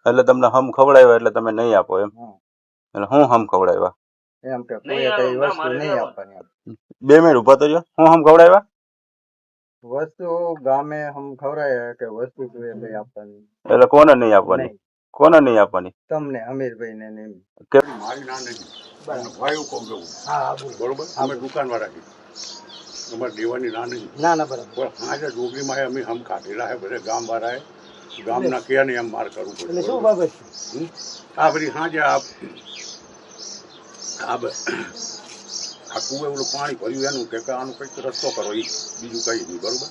એટલે તમને હમ ખવડાવ્યા એટલે તમે નહીં આપો એમ? એટલે હું હમ ખવડાવ્યા એમ કે કોઈ કઈ વસ્તુ નહીં આપવાની. 2 મિનિટ ઉભા તો જો. હું હમ ખવડાવ્યા? વસ્તુ ગામે હમ ખવડાય કે વસ્તુ જોઈએ કઈ આપવાની એટલે કોને નહીં આપવાની? નહીં. કોને નહીં આપવાની? તમને અમીરભાઈ ને નહીં. કે મારી ના નહીં ભાઈ કહું છું બરોબર અમે દુકાન વાળા છીએ અમારે દેવાની ના નહીં ના ના બરાબર. પણ આજે જોગીમાં અમે હમ કાઢેલા હે બધે ગામ વાળાએ ગામના કે નહીં એમ માર કરવું એટલે પડે શું બરોબર? બાબત છે? આ બધી સાંજે આ કુએ ઓલું પાણી ભર્યું એનું કે આનું કંઈક રસ્તો કરો એ બીજું કઈ નહીં બરોબર.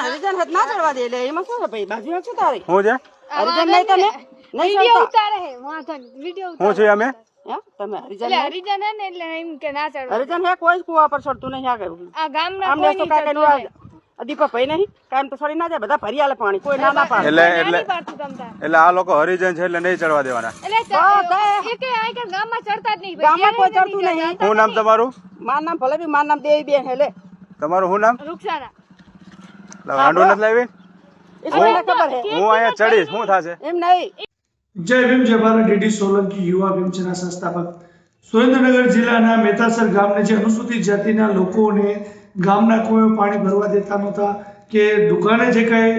હરિજન હાથ ના ચડવા દે એટલે એમાં શું છે ભાઈ બાજુ શું તારી હું છે? હરિજન નહીં તને નહીં વિડિયો ચડતા ઉતારે હે વાંધો નહીં વિડિયો હું છે અમે? હે તમે હરિજન એટલે નહીં? હરિજન હે ને એટલે એમ કે ના ચડવા હરિજન હે કોઈ જ કુવા પર ચડતું નહીં આ કઈ આ ગામના આમને કોઈ તો નહીં કાંઈ ચડતું કઈ દીપા ભાઈ નહીં કાયમ તો છોડી ના જાય બધા ભરી આલે પાણી કોઈ ના ના પાડે એટલે એટલે એટલે નહીં પાડતું તમતાર એટલે આ લોકો હરિજન છે એટલે નહીં ચડવા દેવાના. એટલે એ કે આ કે ગામમાં ચડતા જ નહીં ગામમાં કોઈ ચડતું નહીં. શું નામ તમારું? મારું નામ ભલે બી મારું નામ દેવી બેન હેલે તમારું શું નામ? રૂક્ષાના હાંડું નથી લાવી? એ મને ખબર હે હું અહીંયા ચડીશ શું થશે? એમ નહીં. જય ભીમ જય ભારત. ડીડી સોલંકી યુવા ભીમસેના સંસ્થાપક સુરેન્દ્રનગર જિલ્લાના મેતાસર ગામને જે અનુસૂચિત જાતિના લોકોને ગામના કુએ પાણી ભરવા દેતા નહોતા કે દુકાને જે કંઈ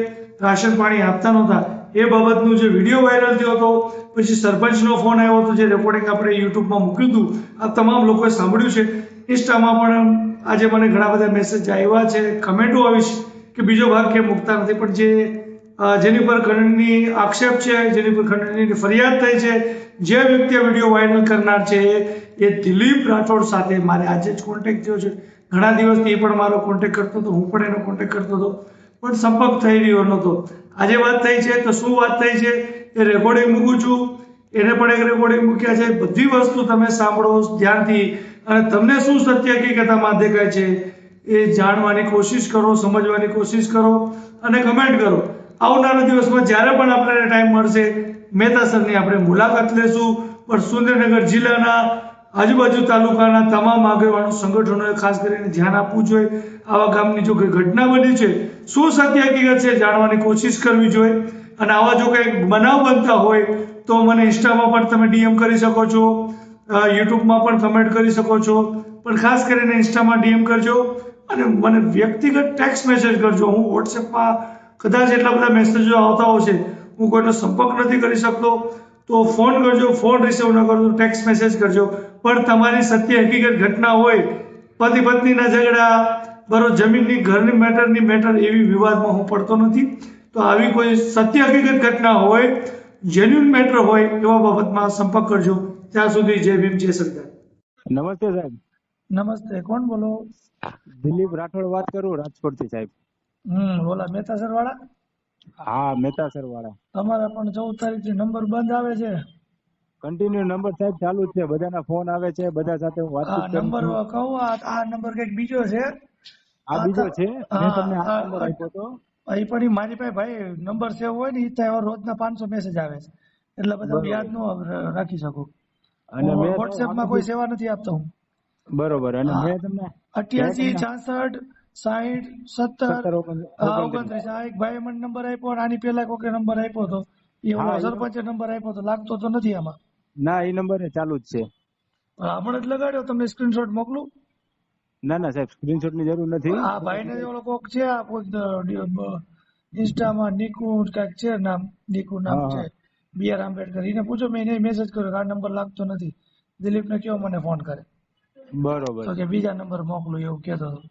રાશન પાણી આપતા નહોતા એ બાબતનો જે વિડીયો વાયરલ થયો હતો, પછી સરપંચનો ફોન આવ્યો હતો, જે રેકોર્ડિંગ આપણે યુટ્યુબમાં મૂક્યું હતું, આ તમામ લોકોએ સાંભળ્યું છે. ઇન્સ્ટામાં પણ આજે મને ઘણા બધા મેસેજ આવ્યા છે, કમેન્ટો આવી છે કે બીજો ભાગ કેમ મૂકતા નથી, પણ જેની પર ખંડની આક્ષેપ છે, જેની પર ખંડની ફરિયાદ થઈ છે, જે વ્યક્તિ આ વિડીયો વાયરલ કરનાર છે એ દિલીપ રાઠોડ સાથે મારે આજે જ કોન્ટેક્ટ થયો છે. ઘણા દિવસથી એ પણ મારો કોન્ટેક્ટ કરતો હતો, હું પણ એનો કોન્ટેક્ટ કરતો હતો, પણ સંપર્ક થઈ રહ્યો નહોતો. આજે વાત થઈ છે તો શું વાત થઈ છે એ રેકોર્ડિંગ મૂકું છું, એને પણ એક રેકોર્ડિંગ મૂક્યા છે. બધી વસ્તુ તમે સાંભળો ધ્યાનથી અને તમને શું સત્ય હકીકતમાં દેખાય છે એ જાણવાની કોશિશ કરો, સમજવાની કોશિશ કરો અને કમેન્ટ કરો. આવનારા દિવસમાં જ્યારે પણ આપણને ટાઈમ મળશે મેતાસરની આપણે મુલાકાત લેશું. પણ સુરેન્દ્રનગર જિલ્લાના આજુબાજુ તાલુકાના તમામ આગેવાનો સંગઠનોએ ખાસ કરીને ધ્યાન આપવું જોઈએ. આવા ગામની જો કોઈ ઘટના બની છે, શું સત્ય હકીકત છે જાણવાની કોશિશ કરવી જોઈએ. અને આવા જો કંઈક બનાવ બનતા હોય તો મને ઇન્સ્ટામાં પણ તમે ડીએમ કરી શકો છો, યુટ્યુબમાં પણ કમેન્ટ કરી શકો છો, પણ ખાસ કરીને ઇન્સ્ટામાં ડીએમ કરજો અને મને વ્યક્તિગત ટેક્સ્ટ મેસેજ કરજો. હું વોટ્સએપમાં કદાચ એટલા બધા મેસેજો આવતા હોય છે, હું કોઈનો સંપર્ક નથી કરી શકતો, તો ફોન કરજો. ફોન રિસીવ ન કરજો, ટેક્સ્ટ મેસેજ કરજો. પણ તમારી સત્ય હકીકત ઘટના હોય, પતિ પત્નીના ઝઘડા, બરોબર જમીનની ઘરની મેટર એવી વિવાદમાં હું પડતો નથી. તો આવી કોઈ સત્ય હકીકત ઘટના હોય, જેન્યુન મેટર હોય એવા બાબતમાં સંપર્ક કરજો. ત્યાં સુધી જય ભીમ જય સરદાર. નમસ્તે સાહેબ. નમસ્તે, કોણ બોલો? દિલીપ રાઠોડ વાત કરું રાજકોટ થી સાહેબ. બોલા મેતાસર વાળા? હા મેતાસર વાળા. તમારા પણ 14 તારીખથી નંબર બંધ આવે છે. કન્ટિન્યુ નંબર સાહેબ ચાલુ જ છે, બધાના ફોન આવે છે, બધા સાથે હું વાતચીત કરું નંબર છું. કહું, આ નંબર કઈક બીજો છે. આ બીજો છે, મેં તમને આ નંબર આપ્યો તો. એ પણ મારી પાસે ભાઈ નંબર સેવ હોય ને એ થાય રોજના 500 મેસેજ આવે છે, એટલે બધા હું યાદ ન રાખી શકું. અને મેં વોટ્સએપમાં કોઈ સેવા નથી આપતો હું. બરોબર. અને મેં તમને 88 66 60 17 29 આ એક ભાઈ મને નંબર આપ્યો અને આની પેલા કોઈ નંબર આપ્યો હતો, એ ઓલા સરપંચે નંબર આપ્યો હતો, લાગતો તો નથી આમાં. ના એ નંબર ચાલુ જ છે. હમણાં જ લગાડ્યો, તમને સ્ક્રીનશોટ મોકલું? ના ના સાહેબ સ્ક્રીનશોટ ની જરૂર નથી. આ ભાઈ ને ઓલો કોક છે, આ કોઈક ઇન્સ્ટામાં નિકુ કાંઈક છે નામ, નિકુ નામ છે, BR આંબેડકર. એને પૂછો, મેં એને મેસેજ કર્યો કે આ નંબર લાગતો નથી, દિલીપ ને કયો મને ફોન કરે. બરોબર. તો કે બીજા નંબર મોકલું એવું કહેતો હતો.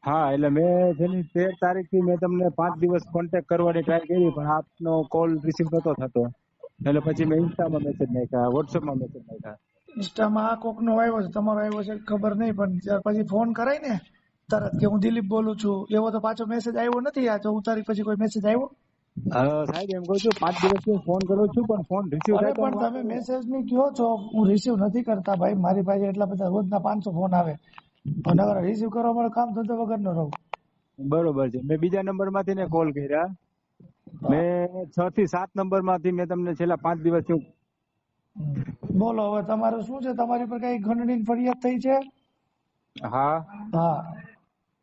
હા એટલે મેં જેની 13 તારીખથી મેં તમને 5 દિવસ કોન્ટેક્ટ કરવાની ટ્રાય કરી, પણ આપનો કોલ રિસીવ નતો થતો, એટલે પછી મેં ઇન્સ્ટામાં મેસેજ નાખ્યા, વોટ્સએપમાં મેસેજ નાખ્યા. ઇન્સ્ટામાં આ કોક નો આવ્યો છે, તમારો આવ્યો છે ખબર નહીં, પણ ત્યાર પછી ફોન કરાય ને તરત કે હું દિલીપ બોલું છું, એવો તો પાછો મેસેજ આવ્યો નથી. આ 14 તારીખ પછી કોઈ મેસેજ આવ્યો? સાહેબ એમ કહું છું 5 દિવસથી ફોન કરું છું પણ ફોન રિસીવ અરે થાય. પણ તમે મેસેજ ની કયો છો, હું રિસીવ નથી કરતા ભાઈ. મારી પાસે એટલા બધા રોજના 500 ફોન આવે, રિસીવ કરવા મારે કામ ધંધો વગર નો રહું. બરોબર છે. મેં બીજા નંબર માંથી ને કોલ કર્યા, મેં 6 થી 7 નંબર માંથી મેં તમને છેલ્લા 5 દિવસથી. બોલો હવે તમારું શું છે? તમારી પર કઈ ખંડણી ફરિયાદ થઈ છે? હા હા,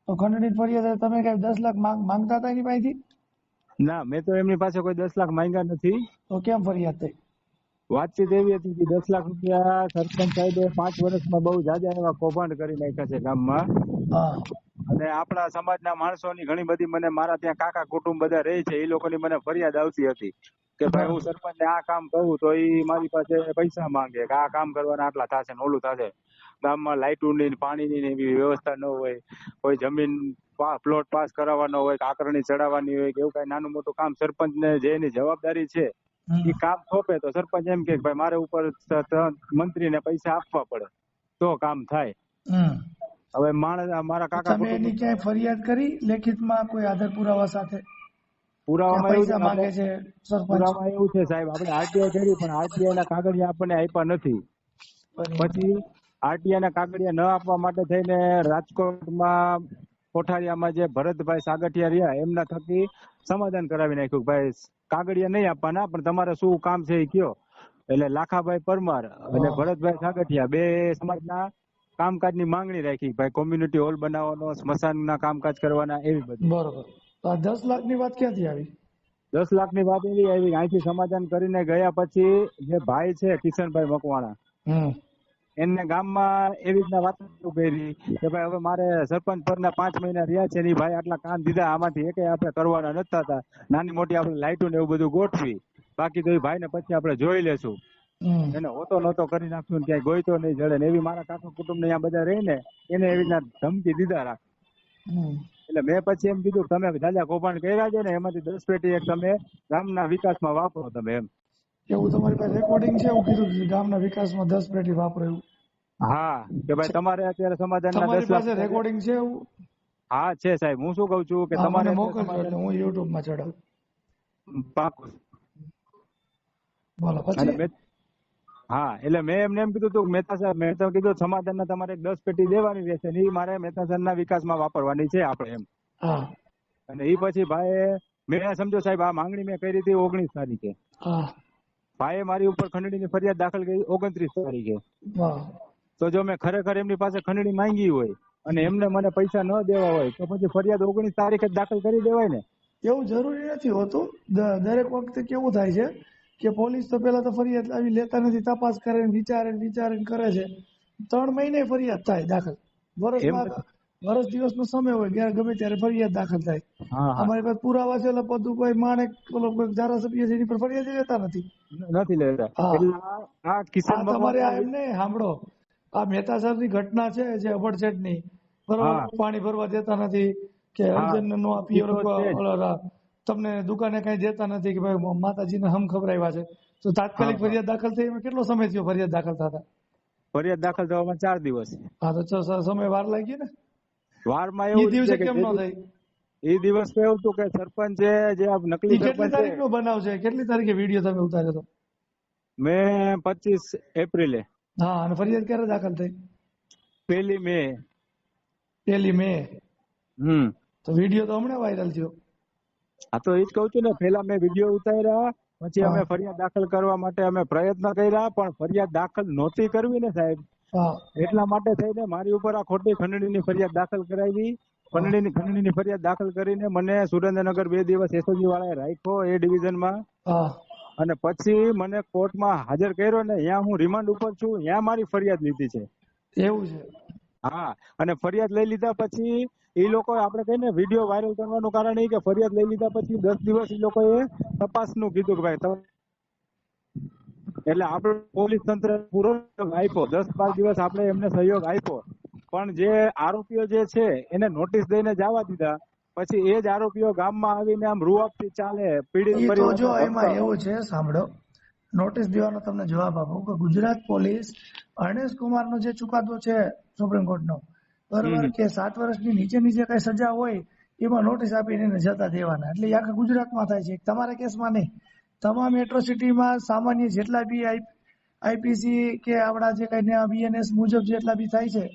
તો ખંડણી ફરિયાદ તમે કઈ 10 લાખ માંગતા હતા એની પાસેથી? ના, મેં તો એમની પાસે કોઈ 10 લાખ માંગ્યા નથી. તો કેમ ફરિયાદ થઈ? વાતચીત એવી હતી કે 10 લાખ રૂપિયા સરપંચ સાહેબે 5 વર્ષમાં બહુ જાજા એવા કૌભાંડ કરી નાખ્યા છે ગામમાં. હા અને આપણા સમાજના માણસોની ઘણી બધી મને મારા ત્યાં કાકા કુટુંબ બધા રહે છે, એ લોકોની મને ફરિયાદ આવતી હતી કે ભાઈ હું સરપંચને આ કામ કહું તો એ મારી પાસે પૈસા માંગે કે આ કામ કરવાના આટલા થશે ને ઓલું થશે. ગામમાં લાઇટોની પાણીની ને એવી વ્યવસ્થા ન હોય, કોઈ જમીન પ્લોટ પાસ કરાવવાનો હોય, આકરણી ચડાવવાની હોય કે એવું કઈ નાનું મોટું કામ સરપંચને જે એની જવાબદારી છે એ કામ થોપે તો સરપંચ એમ કે ભાઈ મારે ઉપર મંત્રીને પૈસા આપવા પડે તો કામ થાય. હવે માણસ મારા કાકા તમે એની ક્યાંય ફરિયાદ કરી લેખિતમાં કોઈ આધાર પુરાવા સાથે? પુરાવામાં પૈસા માંગે છે સરપંચ? પુરાવામાં એવું છે સાહેબ, આપણે આરટીઆઈ કરી પણ આરટીઆઈ ના કાગળિયા આપણને આપ્યા નથી. પછી આરટીઆઈ ના કાગળિયા ન આપવા માટે થઈને રાજકોટમાં કોઠારિયામાં જે ભરતભાઈ સાગઠિયા રહ્યા એમના થકી સમાધાન કરાવી નાખ્યું ભાઈ કાગળિયા નહીં આપવાના પણ તમારે શું કામ છે એ કયો. એટલે લાખાભાઈ પરમાર અને ભરતભાઈ સાગઠિયા બે સમાજના કામકાજની માંગણી રાખી ભાઈ કોમ્યુનિટી હોલ બનાવવાનો, સ્મશાનના કામકાજ કરવાના, એવી બધી. બરોબર. તો આ 10 લાખની વાત ક્યાંથી આવી? 10 લાખની વાત એવી આવી, અહીંથી સમાધાન કરીને ગયા પછી જે ભાઈ છે કિશનભાઈ મકવાણા એને ગામમાં એવી રીતના વાત કરી કે ભાઈ હવે મારે સરપંચ પરના 5 મહિના રહ્યા છે ને ભાઈ આટલા કામ દીધા, આમાંથી એકે આપણે કરવાના નતા હતા, નાની મોટી આપણે લાઈટો ને એવું બધું ગોઠવી, બાકી તો એ ભાઈ ને પછી આપણે જોઈ લેશું, એને હોતો નહોતો કરી નાખશું, ક્યાંય ગોઈતો નહીં જડે ને એવી મારા કાકા કુટુંબ ને અહીંયા બધા રહીને એને એવી રીતના ધમકી દીધા રાખ. એટલે મેં પછી એમ કીધું તમે જાજા કૌભાંડ કર્યા છે ને એમાંથી 10 પેટી એક તમે ગામના વિકાસમાં વાપરો તમે એમ. એવું તમારી પાસે રેકોર્ડિંગ છે? એવું કીધું કે ગામના વિકાસમાં 10 પેટી વાપરો એવું? હા કે ભાઈ તમારે અત્યારે સમાધાનના તમારી 10 પાસે લાખ રેકોર્ડિંગ છે એવું? હા છે સાહેબ, હું શું કઉ છું કે તમારે તમારે મોકલજો એટલે હું YouTube માં ચડાવું. પાકું. બોલો અને પછી? હા એટલે મેં એમને એમ કીધું હતું મહેતા સાહેબ, મેં તો કીધું સમાધાનના તમારે 10 પેટી દેવાની રહેશે ને એ મારે મહેતા સાહેબના વિકાસમાં વાપરવાની છે આપણે એમ. હા. અને એ પછી ભાઈ મેં સમજો સાહેબ આ માંગણી મેં કરી હતી 19 તારીખે. હા. ભાઈએ મારી ઉપર ખંડણીની ફરિયાદ દાખલ કરી 29 તારીખે. વાહ. તો જો મેં ખરેખર એમની પાસે ખંડણી માંગી હોય અને એમને મને પૈસા ન દેવા હોય તો પછી ફરિયાદ 19 તારીખે જ દાખલ કરી દેવાય ને. એવું જરૂરી નથી હોતું. દરેક વખતે કેવું થાય છે કે પોલીસ તો પેલા તો ફરિયાદ આવી લેતા નથી, તપાસ કરે વિચારે કરે છે, 3 મહિને ફરિયાદ થાય દાખલ. વર્ષ દિવસનો સમય હોય ગમે ત્યારે ફરિયાદ દાખલ થાય. અમારી પાસે પુરાવા છે એટલે બધું કોઈ માણેક કોઈ ધારાસભ્ય છે એની પર ફરિયાદ લેતા નથી લેતા. આ કિશન તમારે આ એમ નહીં સાંભળો, આ મહેતા સર ની ઘટના છે જે અબડચેટ ની, બરોબર, પાણી ભરવા દેતા નથી કે નો આપી, તમને દુકાને કઈ દેતા નથી કે ભાઈ માતાજીને હમ ખબરાવ્યા છે, તો તાત્કાલિક ફરિયાદ દાખલ થઈ એમાં કેટલો સમય થયો ફરિયાદ દાખલ થતા? ફરિયાદ દાખલ થવામાં 4 દિવસ. હા તો સમય વાર લાગી ને. વારમાં એવું દિવસે કેમ ન થઈ? એ દિવસ તો એવું હતું કે સરપંચ જે નકલી કેટલી તારીખ નો બનાવ છે? કેટલી તારીખે વિડીયો તમે ઉતાર્યો હતો? મેં 25 એપ્રિલે. હા. અને ફરિયાદ ક્યારે દાખલ થઈ? 1 મે. 1 મે. તો વિડીયો તો હમણાં વાયરલ થયો. હા તો એ જ કઉ છું ને, પેલા મેં વિડીયો ઉતાર્યા, પછી અમે ફરિયાદ દાખલ કરવા માટે અમે પ્રયત્ન કર્યા પણ ફરિયાદ દાખલ નહોતી કરવી ને સાહેબ, એટલા માટે થઈને મારી ઉપર આ ખોટી ખંડણીની ફરિયાદ દાખલ કરાવી. ખંડણીની ફરિયાદ દાખલ કરીને મને સુરેન્દ્રનગર 2 દિવસ એસઓજી વાળાએ રાખ્યો એ ડિવિઝનમાં, અને પછી મને કોર્ટમાં હાજર કર્યો ને ત્યાં હું રિમાન્ડ ઉપર છું, ત્યાં મારી ફરિયાદ લીધી છે. એવું છે? હા. અને ફરિયાદ લઈ લીધા પછી એ લોકો આપણે કહીને વિડીયો વાયરલ કરવાનું કારણ એ કે ફરિયાદ લઈ લીધા પછી 10 દિવસ એ લોકોએ તપાસનું કીધું કે ભાઈ એટલે આપણે પોલીસ તંત્ર પૂરો આપ્યો, 10-12 દિવસ આપણે એમને સહયોગ આપ્યો, પણ જે આરોપીઓ જે છે એને નોટિસ દઈને જવા દીધા. પછી એ જ આરોપીઓ ગામમાં આવીને આમ રૂઆબથી ચાલે. પીડિત પરિવાર જો એમાં એવું છે, સાંભળો, નોટિસ દેવાનો તમને જવાબ આપો કે ગુજરાત પોલીસ અર્ણેશ કુમારનો જે ચુકાદો છે સુપ્રીમ કોર્ટનો, બરોબર, કે 7 વર્ષની નીચેની જે કઈ સજા હોય એમાં નોટિસ આપીને એને જતા દેવાના, એટલે આખા ગુજરાતમાં થાય છે, તમારા કેસમાં નહીં. તમામ એટ્રોસિટીમાં સામાન્ય જેટલા બી આઈપીસી કે આપણા જે કઈ બીએનએસ મુજબ જેટલા બી થાય છે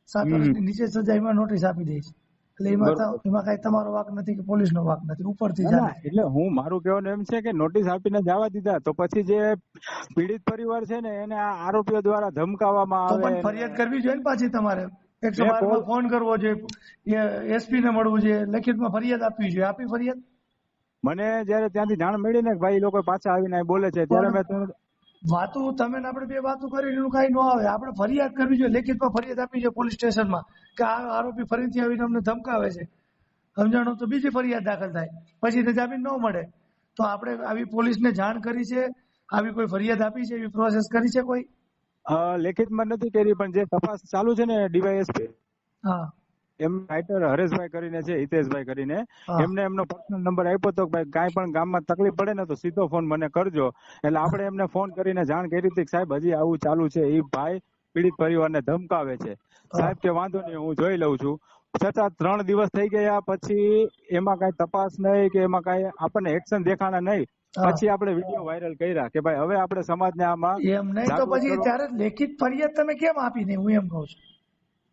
7 વર્ષની નીચે સજા એમાં નોટિસ આપી દે છે. એટલે એમાં કઈ તમારો વાંક નથી કે પોલીસનો વાંક નથી, ઉપરથી ચાલે. એટલે હું મારું કહેવાનું એમ છે કે નોટિસ આપીને જવા દીધા તો પછી જે પીડિત પરિવાર છે ને એને આ આરોપીઓ દ્વારા ધમકાવવામાં આવે. પણ ફરિયાદ કરવી જોઈએ ને પાછી તમારે 112 માં ફોન કરવો જોઈએ, એસપી ને મળવું જોઈએ, લેખિતમાં ફરિયાદ આપવી જોઈએ. આપી ફરિયાદ? મને જયારે ત્યાંથી જાણ મળી ને કે ભાઈ એ લોકો પાછા આવીને અહીં બોલે છે ત્યારે મેં વાતું તમે ને આપણે બે વાતું કરીને એનું કઈ ન આવે. આપણે ફરિયાદ કરવી જોઈએ, લેખિતમાં ફરિયાદ આપવી જોઈએ પોલીસ સ્ટેશનમાં કે આ આરોપી ફરીથી આવીને અમને ધમકાવે છે, સમજાણો, તો બીજી ફરિયાદ દાખલ થાય, પછી એને જામીન ન મળે. તો આપણે આવી પોલીસને જાણ કરી છે, આવી કોઈ ફરિયાદ આપી છે, એવી પ્રોસેસ કરી છે કોઈ? લેખિતમાં નથી કરી, પણ જે તપાસ ચાલુ છે ને ડીવાયએસપી, હા, એમ રાઇટર હરેશભાઈ કરીને છે, હિતેશભાઈ કરીને, હા. એમને એમનો પર્સનલ નંબર આપ્યો હતો કે ભાઈ કાંઈ પણ ગામમાં તકલીફ પડે ને તો સીધો ફોન મને કરજો. એટલે આપણે એમને ફોન કરીને જાણ કરી હતી કે સાહેબ હજી આવું ચાલુ છે, એ ભાઈ પીડિત પરિવારને ધમકાવે છે. સાહેબ કે વાંધો નહીં, હું જોઈ લઉં છું. છતાં 3 દિવસ થઈ ગયા પછી એમાં કઈ તપાસ નહીં કે એમાં કઈ આપણને એક્શન દેખાણા નહીં. પછી આપણે વિડીયો વાયરલ કર્યા કે ભાઈ હવે આપણે સમાજને આમાં એમ નહીં તો પછી ત્યારે લેખિત ફરિયાદ તમે કેમ આપી નહીં? હું એમ કહું છું.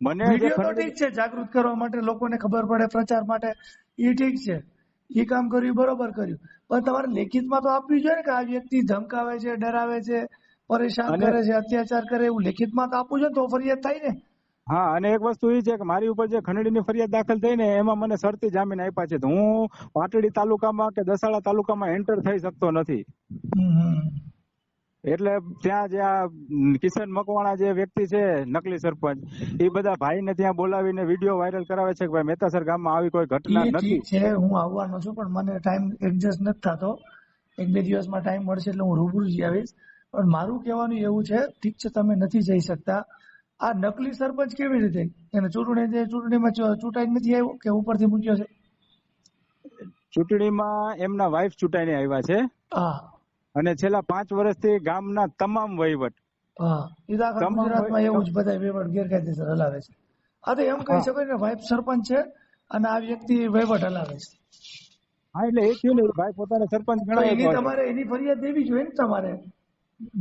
મને વિડીયો તો ઠીક છે, જાગૃત કરવા માટે, લોકોને ખબર પડે, પ્રચાર માટે, એ ઠીક છે, એ કામ કર્યું બરોબર કર્યું, પણ તમારે લેખિતમાં તો આપવી જોઈએ ને કે આ વ્યક્તિ ધમકાવે છે, ડરાવે છે, પરેશાન કરે છે, અત્યાચાર કરે, એવું લેખિતમાં તો આપવું જોઈએ તો ફરિયાદ થાય ને. હા, અને એક વસ્તુ એ છે કે મારી ઉપર જે ખંડણીની ફરિયાદ દાખલ થઈ ને એમાં મને શરતી જામીન આપ્યા છે, તો હું પાટડી તાલુકામાં કે દસાડા તાલુકામાં એન્ટર થઈ શકતો નથી. એટલે ત્યાં જે આ કિશન મકવાણા જે વ્યક્તિ છે નકલી સરપંચ, એ બધા ભાઈને ત્યાં બોલાવીને વિડીયો વાયરલ કરાવે છે કે ભાઈ મેતાસર ગામમાં આવી કોઈ ઘટના નથી. ઠીક છે, હું આવવાનો છું, પણ મને ટાઈમ એડજસ્ટ નથી થતો. 1-2 દિવસમાં ટાઈમ મળશે એટલે હું રૂબરૂ જ આવીશ. પણ મારું કહેવાનું એવું છે, ઠીક છે તમે નથી જઈ શકતા, આ નકલી સરપંચ કેવી રીતે એને ચૂંટણીમાં ચૂંટાઈ નથી આવ્યો કે ઉપરથી મૂક્યો છે? ચૂંટણીમાં એમના વાઇફ ચૂંટાઈને આવ્યા છે. હા, અને છેલ્લા 5 વર્ષથી ગામના તમામ વહીવટ, હા, એ દાખલા ગુજરાતમાં એવું જ બધા વહીવટ ગેરકાયદેસર હલાવે છે. હા, તો એમ કહી શકાય ને વાઇફ સરપંચ છે અને આ વ્યક્તિ વહીવટ હલાવે છે. હા, એટલે એ થયું ને ભાઈ પોતાને સરપંચ ગણાય, તમારે એની ફરિયાદ દેવી જોઈએ ને, તમારે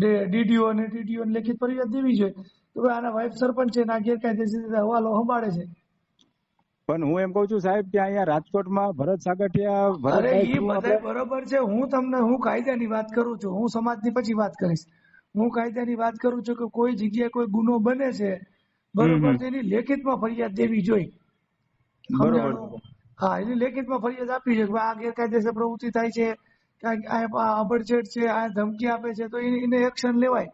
ડીડીઓ અને ટીડીઓ લેખિત ફરિયાદ દેવી જોઈએ તો ભાઈ આના વાઇફ સરપંચ છે, આ ગેરકાયદેસર રીતે હવાલો સંભાળે છે. પણ હું એમ કઉ છું સાહેબ કે અહીંયા રાજકોટમાં ભરત સાગઠિયા, અરે એ બધા બરોબર છે, હું કાયદાની વાત કરું છું, હું સમાજની પછી વાત કરીશ. હું કાયદાની વાત કરું છું કે કોઈ જગ્યાએ કોઈ ગુનો બને છે બરોબર, તેની લેખિતમાં ફરિયાદ દેવી જોઈએ. હા, એની લેખિતમાં ફરિયાદ આપવી છે કે આ ગેરકાયદેસર પ્રવૃત્તિ થાય છે, આ અભડછેડ છે, આ ધમકી આપે છે, તો એને એક્શન લેવાય.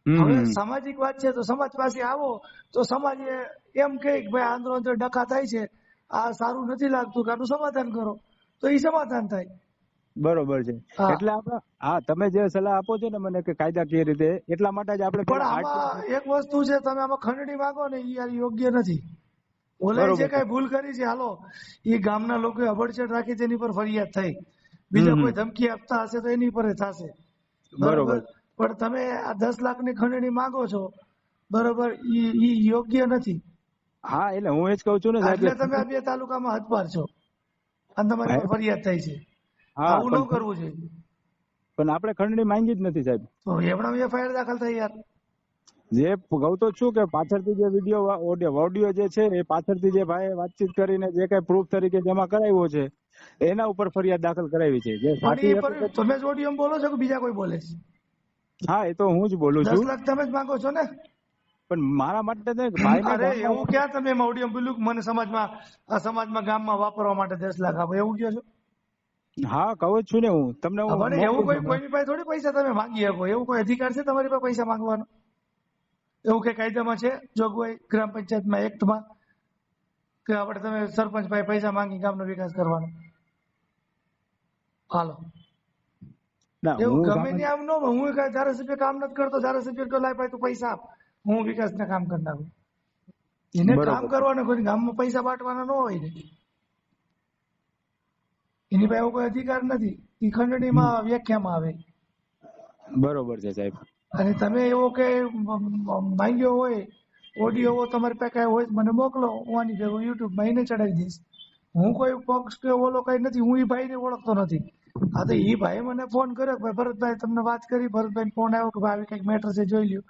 હવે સામાજિક વાત છે તો સમાજ પાસે આવો તો સમાજ એમ કહે કે ભાઈ આંદોલન અંદર ડખા થાય છે, આ સારું નથી લાગતું કે આનું સમાધાન કરો, તો એ સમાધાન થાય. બરોબર છે. એટલે આપણે હા, તમે જે સલાહ આપો છો ને મને કે કાયદાકીય રીતે, એટલા માટે જ આપણે. પણ આમાં એક વસ્તુ છે, તમે આમાં ખંડણી માંગો ને એ યોગ્ય નથી. ઓલે જે કઈ ભૂલ કરી છે, હાલો એ ગામના લોકોએ અભડછેડ રાખી તેની પર ફરિયાદ થઈ, બીજા કોઈ ધમકી આપતા હશે તો એની પર થશે, બરોબર. પણ તમે આ 10 લાખની ખંડણી માંગો છો બરોબર, ઈ યોગ્ય નથી. હા, એટલે હું એ જ કઉ છું ને એટલે તમે આ 2 તાલુકામાં હદપાર છો અને તમારી પર ફરિયાદ થઈ છે. આવું ન કરવું જોઈએ. પણ આપણે ખંડણી માંગી જ નથી સાહેબ. તો એમણે એફઆઈઆર દાખલ થઈ યાર. જે કહું તો છું કે પાછળથી જે વિડીયો ઓડિયો જે છે એ પાછળથી જે ભાઈ વાતચીત કરીને જે કઈ પ્રૂફ તરીકે જમા કરાવ્યો છે એના ઉપર ફરિયાદ દાખલ કરાવી છે. જે તમે જ ઓડિયો બોલો છો કે બીજા કોઈ બોલે છે? હા, એ તો હું જ બોલું છું. 10 લાખ તમે જ માંગો છો ને? પણ મારા માટે ભાઈ, અરે એવું ક્યાં તમે ઓડિયો બોલ્યું કે મને સમાજમાં ગામમાં વાપરવા માટે 10 લાખ આપો, એવું કહો છો? હા, કહું જ છું ને હું તમને. એવું કોઈની પાસે થોડી પૈસા તમે માંગી શકો, એવું કોઈ અધિકાર છે તમારી પાસે પૈસા માંગવાનો? એવું કઈ કાયદામાં છે જોગવાઈ ગ્રામ પંચાયતમાં એક્ટમાં કે આપણે તમે સરપંચ પાસે પૈસા માંગી ગામનો વિકાસ કરવાનો? હાલો, એવું ગમે ને આમ ન, હું કઈ ધારાસભ્ય કામ નથી કરતો, ધારાસભ્ય તો લાય ભાઈ તું પૈસા આપ, હું વિકાસના કામ કરી નાખું. એને કામ કરવાનું, કોઈ ગામમાં પૈસા બાંટવાના ન હોય ને, એની પાસે એવો કોઈ અધિકાર નથી. એ ખંડણીમાં વ્યાખ્યામાં આવે. બરોબર છે સાહેબ. અને તમે એવો કે માંગ્યો હોય ઓડિયો હોય તમારી પાસે કઈ હોય મને મોકલો, હું આની ભેગો યુટ્યુબમાં એને ચડાવી દઈશ. હું કોઈ પક્ષ કે ઓલો કઈ નથી, હું એ ભાઈને ઓળખતો નથી. હા, તો એ ભાઈ મને ફોન કર્યો કે ભાઈ ભરતભાઈ તમને વાત કરી, ભરતભાઈ ફોન આવ્યો કે ભાઈ કઈક મેટર છે જોઈ લ્યો.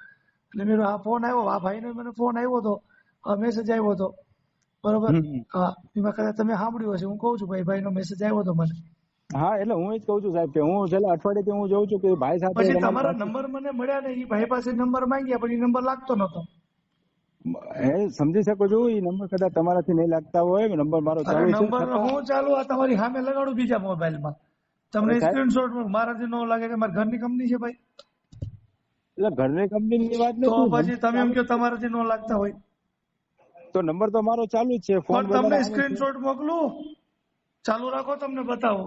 એટલે મેં આ ફોન આવ્યો, આ ભાઈને મને ફોન આવ્યો હતો, મેસેજ આવ્યો હતો બરોબર. હા, એમાં કદાચ તમે સાંભળ્યું હશે, હું કઉ છું ભાઈ નો મેસેજ આવ્યો હતો મને. હા, એટલે હું જ કઉ છું સાહેબ કે હું છેલ્લા અઠવાડિયેથી હું જોઉં છું કે ભાઈ સાથે. પછી તમારા નંબર મને મળ્યા ને, એ ભાઈ પાસે નંબર માંગ્યા પણ એ નંબર લાગતો નતો. સમજી શકો છો, એ નંબર કદાચ તમારાથી નહીં લાગતા હોય, નંબર મારો ચાલુ છે. નંબર હું ચાલુ આ તમારી સામે લગાડું બીજા મોબાઈલમાં, તમને સાહેબ? સ્ક્રીનશોટ મારાથી ન લાગે કે મારા ઘરની કંપની છે ભાઈ, એટલે ઘરની કંપનીની વાત તો નથી. પછી તમે એમ કહો તમારાથી ન લાગતા હોય, તો નંબર તો મારો ચાલુ જ છે, ફોન પણ તમને સ્ક્રીનશોટ મોકલું, ચાલુ રાખો, તમને બતાવો.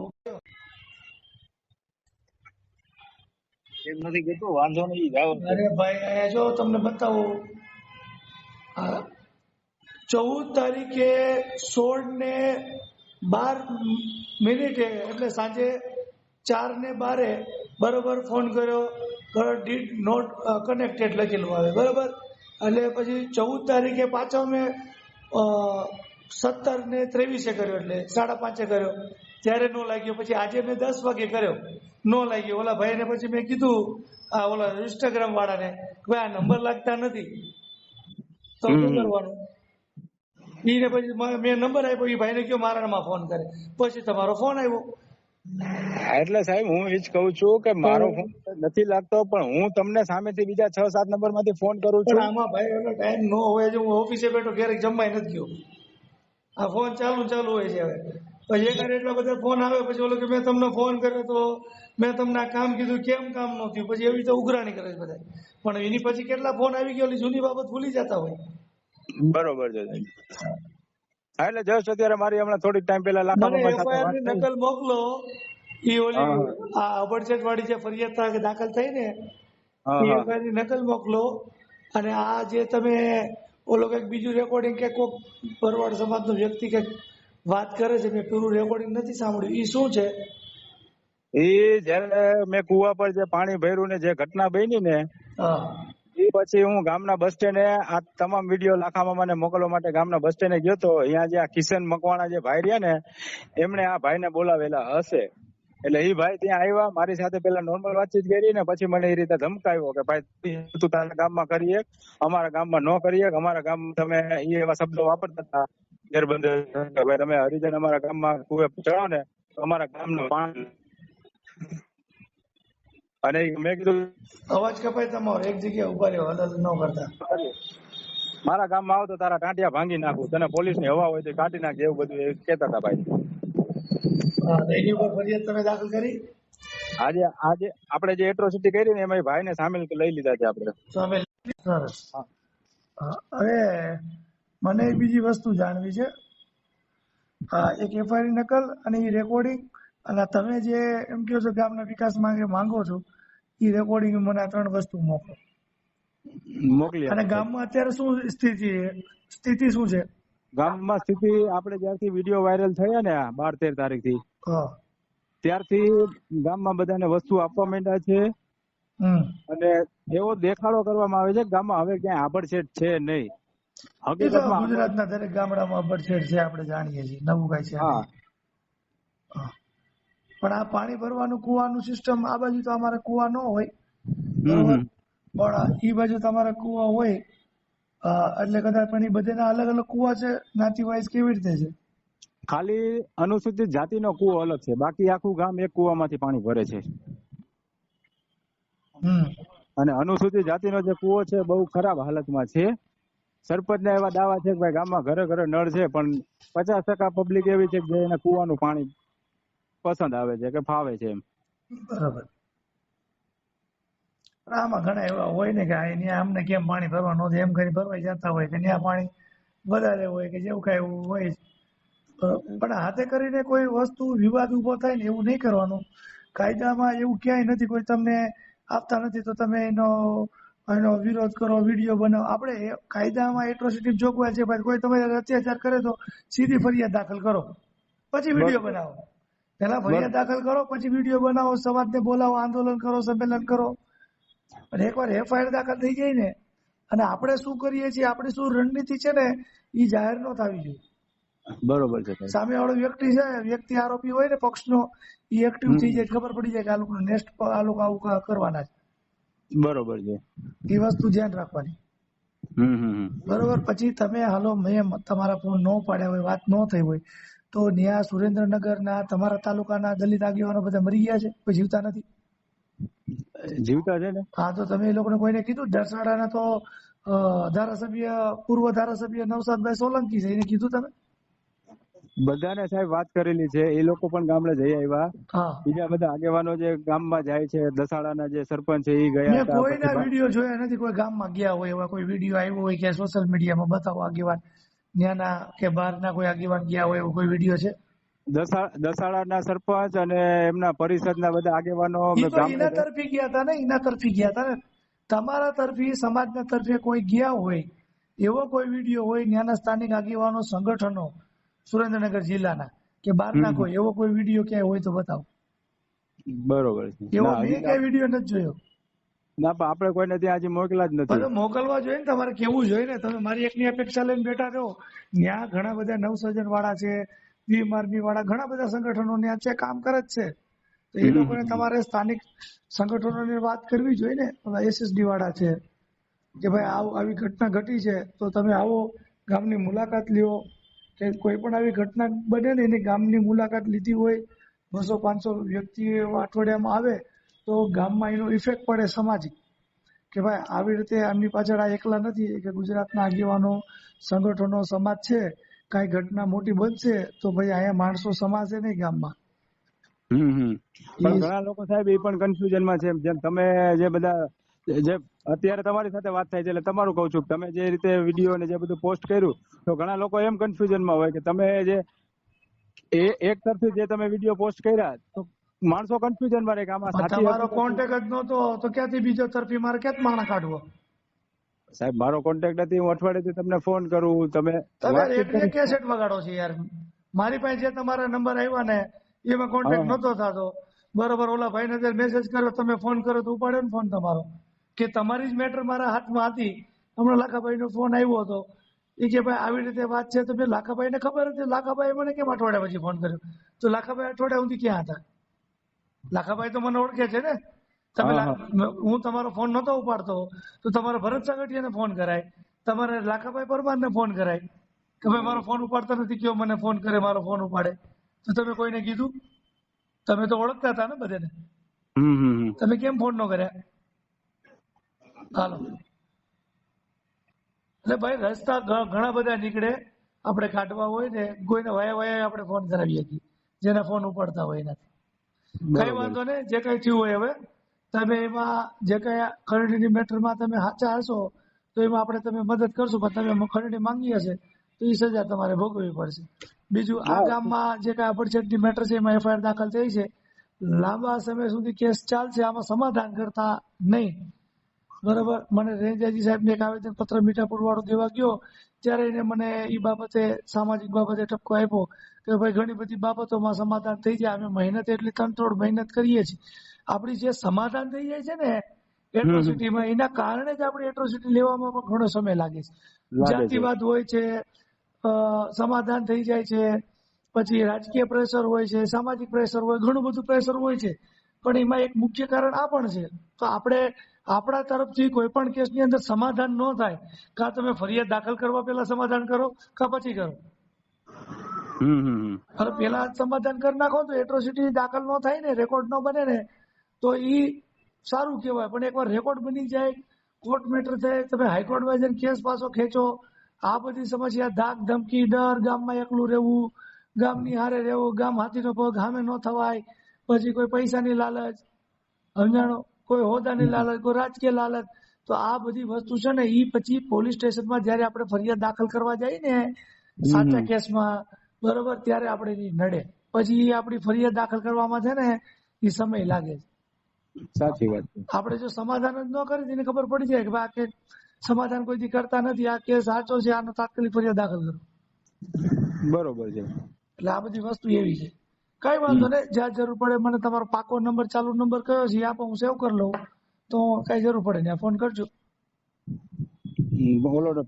નથી કહેતો, વાંધો નહીં, જાઓ. અરે ભાઈ અહીંયા જો તમને બતાવો, 14 તારીખે 16:12 એટલે સાંજે 4:12 બરોબર ફોન કર્યો, ડીડ નોટ કનેક્ટેડ લખેલું આવે બરોબર. એટલે પછી 14 તારીખે પાછો મેં 17:23 કર્યો, એટલે 5:30 કર્યો, ત્યારે નો લાગ્યો. પછી આજે મેં 10 વાગે કર્યો, નો લાગ્યો. ઓલા ભાઈને પછી મેં કીધું, આ ઓલા ઇન્સ્ટાગ્રામ વાળાને, ભાઈ આ નંબર લાગતા નથી, તો શું કરવાનું? એને પછી મેં નંબર આપ્યો, એ ભાઈને કયો મારામાં ફોન કરે, પછી તમારો ફોન આવ્યો. એટલે સાહેબ હું એ જ કહું છું કે મારો ફોન નથી લાગતો, પણ હું તમને સામેથી બીજા 6-7 નંબર માંથી ફોન કરું પણ છું. આમાં ભાઈ એનો ટાઈમ ન હોય, જો હું ઓફિસે બેઠો ઘરે જમવાય નથી ગયો, આ ફોન ચાલુ હોય છે. હવે પછી એક એટલા બધા ફોન આવે, પછી ઓલો કે મેં તમને ફોન કર્યો તો મેં તમને આ કામ કીધું, કેમ કામ ન થયું, પછી એવી રીતે ઉઘરાણી કરે છે બધા. પણ એની પછી કેટલા ફોન આવી ગયા, જૂની બાબત ભૂલી જતા હોય. બરોબર છે સાહેબ. હા, એટલે જસ્ટ અત્યારે મારી હમણાં થોડીક ટાઈમ પહેલા મને લાખામાં FIR ની નકલ મોકલો, ઈ ઓલી આ અબડસેટ વાળી જે ફરિયાદ દાખલ થઈ ને, એ FIR ની નકલ મોકલો. અને આ જે તમે ઓલો કઈક બીજું રેકોર્ડિંગ કે કોઈક ભરવાડ સમાજનો વ્યક્તિ કઈક વાત કરે છે, મેં પૂરું રેકોર્ડિંગ નથી સાંભળ્યું, ઈ શું છે? એ જયારે મેં કુવા પર જે પાણી ભર્યું ને જે ઘટના બની ને, હા, એ પછી હું ગામના બસ સ્ટેન્ડે આ તમામ વિડીયો લાખામાં મને મોકલવા માટે ગામના બસ સ્ટેન્ડે ગયો તો. અહીંયા જે આ કિશન મકવાણા જે ભાઈ રહ્યા ને, એમણે આ ભાઈને બોલાવેલા હશે. એટલે એ ભાઈ ત્યાં આવ્યા, મારી સાથે પેલા નોર્મલ વાતચીત કરી ને પછી મને એ રીતે ધમકાવ્યો કે ભાઈ તું તારા ગામમાં કરીએ, અમારા ગામમાં ન કરીએ, અમારા ગામમાં તમે એવા શબ્દો વાપરતા હતા ગેરબંધ, ભાઈ તમે હરિજન અમારા ગામમાં કુએ ચડાવો ને તો અમારા ગામનું પાણી. અને મેં કીધું અવાજ કપાય તમારો, એક જગ્યાએ ઉભા રહ્યો, હલલ ન કરતા. મારા ગામમાં આવો તો તારા ટાંટિયા ભાંગી નાખું, તને પોલીસ ની હવા હોય તો કાઢી નાખે, એવું બધું કેતા હતા ભાઈ. હા, એની ઉપર ફરિયાદ તમે દાખલ કરી? આજે આપણે જે એટ્રોસિટી કરી ને એમાં ભાઈ ને સામેલ લઈ લીધા છે આપણે. સરસ. હવે મને એક બીજી વસ્તુ જાણવી છે, એક FIR ની નકલ અને એ રેકોર્ડિંગ, અને તમે જે એમ કહો છો ગામના વિકાસ માંગો છો, એ રેકોર્ડિંગ મને આ 3 વસ્તુ મોકલો. મોકલી. અને ગામમાં અત્યારે શું સ્થિતિ શું છે? ગામમાં સ્થિતિ આપણે જ્યારથી વિડીયો વાયરલ થયા ને 12-13 તારીખથી, ત્યારથી ગામમાં બધાને વસ્તુ આપવા માંડ્યા છે. અને એવો દેખાડો કરવામાં આવે છે ગામમાં હવે ક્યાંય આભડછેડ છે નહીં. હકીકતમાં ગુજરાતના દરેક ગામડામાં આભડછેડ છે, આપણે જાણીએ છીએ, નવું કઈ છે. પણ આ પાણી ભરવાનું કુવાનું સિસ્ટમ, આ બાજુ તો અમારે કુવા ન હોય, પણ એ બાજુ તમારા કુવા હોય, એટલે કદાચ પણ એ બધાના અલગ અલગ કુવા છે, જ્ઞાતિ વાઇઝ કેવી રીતે છે? ખાલી અનુસૂચિત જાતિનો કુવો અલગ છે, બાકી આખું ગામ એક કુવામાંથી પાણી ભરે છે. અને અનુસૂચિત જાતિનો જે કુવો છે બહુ ખરાબ હાલતમાં છે. સરપંચના એવા દાવા છે કે ભાઈ ગામમાં ઘરે ઘરે નળ છે, પણ 50% પબ્લિક એવી છે કે એને કુવાનું પાણી પસંદ આવે છે કે ફાવે છે એમ. બરાબર. આમાં ઘણા એવા હોય ને કે અમને કેમ પાણી ભરવા નહોતું, એમ કરી ભરવાઈ જતા હોય કે ત્યાં પાણી વધારે હોય કે જેવું કઈ એવું હોય. પણ હાથે કરીને કોઈ વસ્તુ વિવાદ ઉભો થાય ને એવું નહીં કરવાનું. કાયદામાં એવું ક્યાંય નથી, કોઈ તમને આપતા નથી તો તમે એનો વિરોધ કરો, વિડીયો બનાવો. આપણે કાયદામાં એટ્રોસિટી જોગવાઈ છે, ભાઈ કોઈ તમારે અત્યાચાર કરે તો સીધી ફરિયાદ દાખલ કરો, પછી વિડીયો બનાવો. પેલા ફરિયાદ દાખલ કરો, પછી વિડીયો બનાવો, સમાજને બોલાવો, આંદોલન કરો, સંમેલન કરો. અને એકવાર FIR દાખલ થઈ જાય ને, અને આપણે શું કરીએ છીએ, આપણી શું રણનીતિ છે ને, એ જાહેર ન થવી જોઈએ. બરોબર છે. સામે વાળો વ્યક્તિ આરોપી હોય ને પક્ષનો, એ એક્ટિવ થઈ જાય, ખબર પડી જાય કે આ લોકો નેક્સ્ટ આ લોકો આવું કરવાના છે. બરોબર છે. એ વસ્તુ ધ્યાન રાખવાની. બરોબર. પછી તમે હાલો મેં તમારા ફોન ન પાડ્યા હોય, વાત ન થઈ હોય, તો ત્યાં સુરેન્દ્રનગરના તમારા તાલુકાના દલિત આગેવાનો બધા મરી ગયા છે, કોઈ જીવતા નથી? જીવતા છે ને. હા, તો તમે એ લોકોને કોઈને કીધું? દરસાડાના તો ધારાસભ્ય, પૂર્વ ધારાસભ્ય નવસાદભાઈ સોલંકી છે, એને કીધું તમે? બધાને સાહેબ વાત કરેલી છે, એ લોકો પણ ગામડે જઈ આવ્યા. હા બીજા બધા આગેવાનો જે ગામમાં જાય છે, દસાડાના જે સરપંચ છે એ ગયા મેં હતા. કોઈના પછી વિડીયો જોયા નથી, કોઈ ગામમાં ગયા હોય એવા કોઈ વિડીયો આવ્યો હોય કે સોશિયલ મીડિયામાં બતાવો આગેવાન ત્યાંના કે બહારના કોઈ આગેવાન ગયા હોય એવો કોઈ વિડીયો છે? દસાડાના સરપંચ અને એમના પરિષદના બધા આગેવાનો ઈ તો ગામડે એના તરફી ગયા હતા ને, એના તરફી ગયા હતા ને. તમારા તરફી સમાજના તરફે કોઈ ગયા હોય એવો કોઈ વિડીયો હોય ત્યાંના સ્થાનિક આગેવાનો સંગઠનો સુરેન્દ્રનગર જિલ્લાના કે બહારના કોઈ એવો કોઈ વિડીયો ક્યાંય હોય તો બતાવો. બરોબર છે. એવો ના, મેં ક્યાંય વિડીયો નથી જોયો. ના પણ આપણે કોઈને ત્યાં હજી મોકલા જ નથી. તો મોકલવા જોઈએ ને, તમારે કેવું જોઈએ ને. તમે મારી એકની અપેક્ષા લઈને બેઠા રહો. ત્યાં ઘણા બધા નવસર્જન વાળા છે, ભીમ આર્મી વાળા ઘણા બધા સંગઠનો ત્યાં છે, કામ કરે જ છે. તો એ લોકોને તમારે સ્થાનિક સંગઠનોની વાત કરવી જોઈએ ને. SSD વાળા છે કે ભાઈ આવી ઘટના ઘટી છે તો તમે આવો, ગામની મુલાકાત લ્યો, કે કોઈ પણ આવી ઘટના બને ને એની ગામની મુલાકાત લીધી હોય, 200-500 વ્યક્તિઓ અઠવાડિયામાં આવે તો ગામમાં એનો ઇફેક્ટ પડે સામાજિક, કે ભાઈ આવી રીતે આમની પાછળ આ એકલા નથી, કે ગુજરાતના આગેવાનો સંગઠનો સમાજ છે, કાંઈ ઘટના મોટી બનશે તો ભાઈ અહીંયા માણસો સમાશે નહીં ગામમાં. પણ ઘણા લોકો સાહેબ એ પણ કન્ફ્યુઝનમાં છે. જેમ તમે જે બધા જે અત્યારે તમારી સાથે વાત થાય છે એટલે તમારું કહું છું, તમે જે રીતે વિડીયો ને જે બધું પોસ્ટ કર્યું તો ઘણા લોકો એમ કન્ફ્યુઝનમાં હોય કે તમે જે એક તરફથી જે તમે વિડીયો પોસ્ટ કર્યા તો માણસો કન્ફ્યુઝનમાં રહે કે આમાં સાચી તમારો કોન્ટેક્ટ જ નહોતો તો ક્યાંથી બીજો તરફી મારે ક્યાંથી માણસ કાઢવો? સાહેબ મારો કોન્ટેક્ટ નથી, હું અઠવાડિયેથી તમને ફોન કરું, તમે એટલે કેસેટ વગાડો છો યાર. મારી પાસે જે તમારા નંબર આવ્યા ને એમાં કોન્ટેક્ટ નહોતો થતો, બરોબર. ઓલા ભાઈને અત્યારે મેસેજ કર્યો, તમે ફોન કરો તો ઉપાડ્યો ને ફોન તમારો, કે તમારી જ મેટર મારા હાથમાં હતી. હમણાં લાખાભાઈ નો ફોન આવ્યો હતો, એ કે ભાઈ આવી રીતે વાત છે. તો મેં લાખાભાઈ ને ખબર હતી, લાખાભાઈ મને કેમ અઠવાડિયા પછી ફોન કર્યો? તો લાખાભાઈ અઠવાડિયા સુધી ક્યાં હતા? લાખાભાઈ તો મને ઓળખે છે ને. તમે હું તમારો ફોન નહોતો ઉપાડતો તો તમારે ભરત સાગઠિયાને ફોન કરાય, તમારે લાખાભાઈ પરમારને ફોન કરાય કે ભાઈ મારો ફોન ઉપાડતા નથી, કયો મને ફોન કરે, મારો ફોન ઉપાડે. તો તમે કોઈને કીધું? તમે તો ઓળખતા હતા ને બધાને, તમે કેમ ફોન ન કર્યા? હાલો, એટલે ભાઈ રસ્તા ઘણા બધા નીકળે, આપણે કાઢવા હોય ને કોઈને વાયા વાયા આપણે ફોન કરાવીએ છીએ, જેના ફોન ઉપાડતા હોય એનાથી. કઈ વાંધો નહીં, જે કઈ થયું હોય હવે તમે એમાં જે કઈ ખરડીની મેટરમાં તમે સાચા હશો તો એમાં આપણે તમે મદદ કરશું, પણ તમે ખરડી માંગી હશે તો એ સજા તમારે ભોગવવી પડશે. બીજું, આ ગામમાં જે કઈ અપરચેટની મેટર છે એમાં FIR દાખલ થઈ છે, લાંબા સમય સુધી કેસ ચાલશે, આમાં સમાધાન કરતા નહીં, બરોબર. મને રેંજાજી સાહેબને એક આવેદન પત્ર મીઠાપુર વાળો દેવા ગયો ત્યારે એને મને એ બાબતે સામાજિક બાબતે ઠપકો આપ્યો કે ભાઈ ઘણી બધી બાબતોમાં સમાધાન થઈ જાય, અમે મહેનત એટલી તનતોડ મહેનત કરીએ છીએ, આપણી જે સમાધાન થઈ જાય છે ને એટ્રોસિટીમાં, એના કારણે જ આપણી એટ્રોસિટી લેવામાં પણ ઘણો સમય લાગે છે. જાતિવાદ હોય છે, સમાધાન થઈ જાય છે, પછી રાજકીય પ્રેશર હોય છે, સામાજિક પ્રેશર હોય, ઘણું બધું પ્રેશર હોય છે. પણ એમાં એક મુખ્ય કારણ આ પણ છે. તો આપણે આપણા તરફથી કોઈ પણ કેસની અંદર સમાધાન ન થાય, કાં તમે ફરિયાદ દાખલ કરવા પહેલા સમાધાન કરો કાં પછી કરો. અને પેલા સમાધાન કરી નાખો તો એટ્રોસિટી દાખલ ન થાય ને, રેકોર્ડ ન બને ને તો એ સારું કહેવાય. પણ એકવાર રેકોર્ડ બની જાય, કોર્ટ મેટર થાય, તમે હાઈકોર્ટમાં જઈને કેસ પાછો ખેંચો, આ બધી સમસ્યા, ધાક ધમકી, ડર, ગામમાં એકલું રહેવું, ગામની હારે રહેવું, ગામ હાથીનો પગ સામે ન થવાય, પછી કોઈ પૈસાની લાલચ, સમજાણો, કોઈ હોદ્દાની લાલચ, કોઈ રાજકીય લાલચ. તો આ બધી વસ્તુ છે ને એ પછી પોલીસ સ્ટેશનમાં જયારે આપણે ફરિયાદ દાખલ કરવા જઈએ ને સાચા કેસમાં, બરોબર, ત્યારે આપણે નડે. પછી આપણી ફરિયાદ દાખલ કરવામાં છે ને એ સમય લાગે છે. સાચી વાત. આપણે જો સમાધાન જ ન કરી તેને ખબર પડી જાય કે ભાઈ આ કેસ સમાધાન કોઈ કરતા નથી, આ કેસ સાચો છે, આનો તાત્કાલિક ફરિયાદ દાખલ કરો. બરોબર છે. એટલે આ બધી વસ્તુ એવી છે. કઈ વાંધો નહીં, જ્યાં જરૂર પડે મને તમારો પાકો નંબર, ચાલુ નંબર કયો છે આપો, હું સેવ કરી લઉં, તો કઈ જરૂર પડે ત્યાં ફોન કરજો.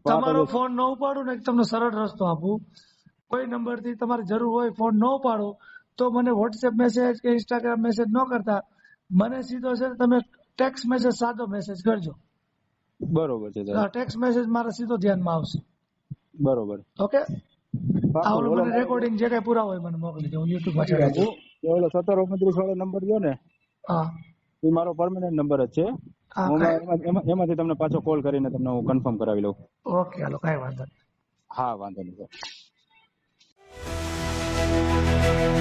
તમારો ફોન ન ઉપાડું ને તમને સરળ રસ્તો આપું, કોઈ નંબર થી તમારે જરૂર હોય ફોન ન ઉપાડો તો મને વોટ્સએપ મેસેજ કે ઇન્સ્ટાગ્રામ મેસેજ ન કરતા, મને સીધો છે તમે ટેક્સ્ટ મેસેજ, સાદો મેસેજ કરજો. બરોબર છે. ટેક્સ્ટ મેસેજ મારા સીધો ધ્યાનમાં આવશે. બરોબર. ઓકે. મને રેકોર્ડિંગ જે કઈ પુરા હોય મને મોકલી દો, હું યુટ્યુબ માં ચડાવી દઉં. 1729 વાળો નંબર જો ને, હા, એ મારો પરમેનન્ટ નંબર જ છે. એમાંથી તમને પાછો કોલ કરીને તમને હું કન્ફર્મ કરાવી લઉં. ઓકે, હાલો, કઈ વાંધો નહીં. હા, વાંધો નહીં. છે